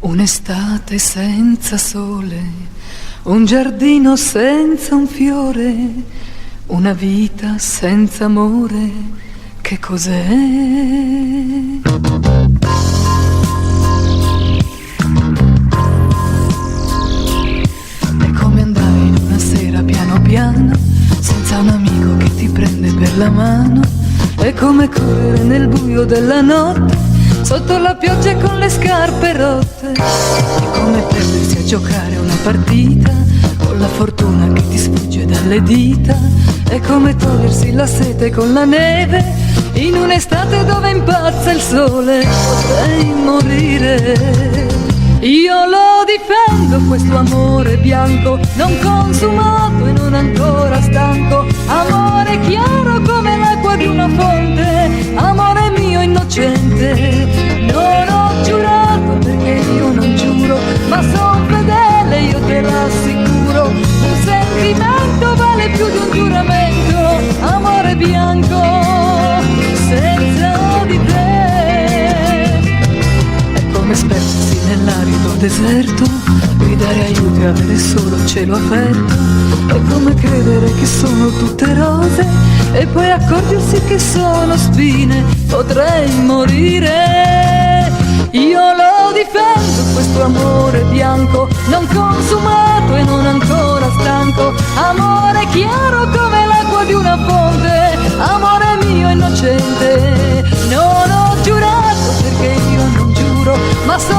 Un'estate senza sole, un giardino senza un fiore, una vita senza amore, che cos'è? È come andare in una sera piano piano, senza un amico che ti prende per la mano. È come correre nel buio della notte, sotto la pioggia con le scarpe rotte. È come perdersi a giocare una partita, con la fortuna che ti sfugge dalle dita. È come togliersi la sete con la neve, in un'estate dove impazza il sole. Potrei morire. Io lo difendo questo amore bianco, non consumato e non ancora stanco. Amore chiaro come l'acqua di una fonte, amore mio innocente. Non ho giurato perché io non giuro, ma son fedele, io te l'assicuro. Un sentimento vale più di un giuramento, amore bianco senza di te. È come sperdersi nell'arido deserto, gridare aiuto e avere solo cielo aperto. È come credere che sono tutte rose e poi accorgersi che sono spine. Potrei morire. Io lo difendo questo amore bianco, non consumato e non ancora stanco. Amore chiaro come l'acqua di una fonte, amore mio innocente. Non ho giurato perché io non giuro, ma sono